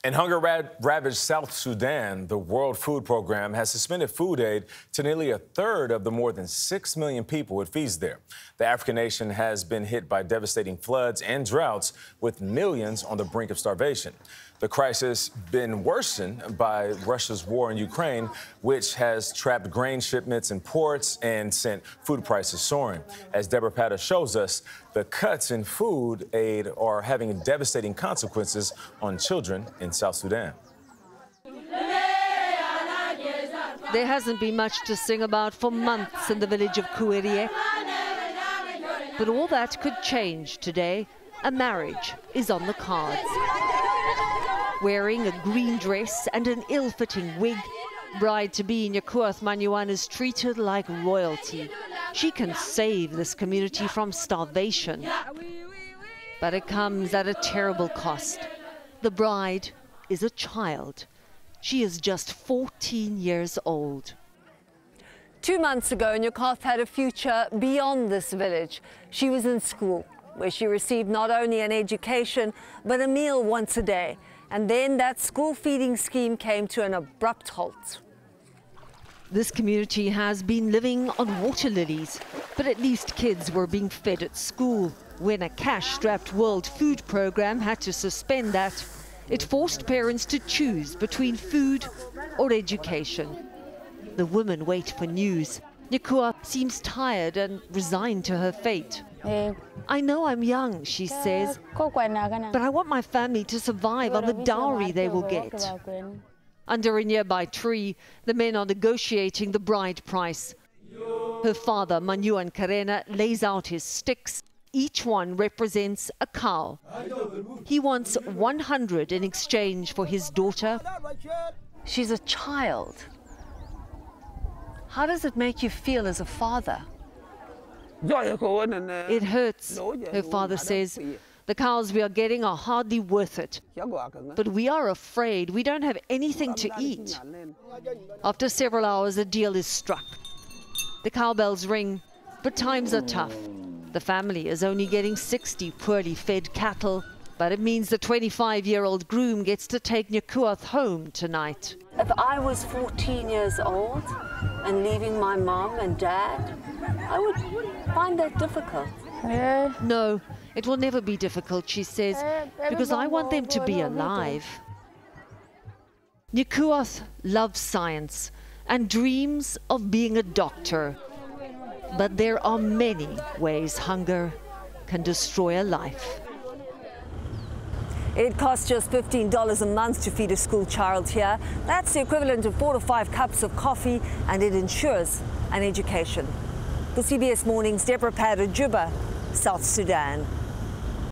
In hunger-ravaged South Sudan, the World Food Program has suspended food aid to nearly a third of the more than 6 million people it feeds there. The African nation has been hit by devastating floods and droughts, with millions on the brink of starvation. The crisis been worsened by Russia's war in Ukraine, which has trapped grain shipments in ports and sent food prices soaring. As Debora Patta shows us, the cuts in food aid are having devastating consequences on children in South Sudan. There hasn't been much to sing about for months in the village of Kuerie. But all that could change today. A marriage is on the cards. Wearing a green dress and an ill-fitting wig, bride-to-be Nyakuath Manyuan is treated like royalty. She can save this community from starvation. But it comes at a terrible cost. The bride is a child. She is just 14 years old. 2 months ago, Nyakuath had a future beyond this village. She was in school, where she received not only an education, but a meal once a day. And then that school feeding scheme came to an abrupt halt. This community has been living on water lilies, but at least kids were being fed at school. When a cash-strapped World Food Program had to suspend that, it forced parents to choose between food or education. The women wait for news. Nyakuath seems tired and resigned to her fate. I know I'm young, she says, but I want my family to survive on the dowry they will get. Under a nearby tree, the men are negotiating the bride price. Her father, Manyuan Karena, lays out his sticks. Each one represents a cow. He wants 100 in exchange for his daughter. She's a child. How does it make you feel as a father? It hurts, her father says. The cows we are getting are hardly worth it. But we are afraid we don't have anything to eat. After several hours, a deal is struck. The cowbells ring, but times are tough. The family is only getting 60 poorly fed cattle, but it means the 25-year-old groom gets to take Nyakuath home tonight. If I was 14 years old and leaving my mom and dad, I would find that difficult. No, it will never be difficult, she says, because I want them to be alive. Nyakuath loves science and dreams of being a doctor. But there are many ways hunger can destroy a life. It costs just $15 a month to feed a school child here. That's the equivalent of 4 to 5 cups of coffee, and it ensures an education. For CBS Mornings, Debora Patta, Juba, South Sudan.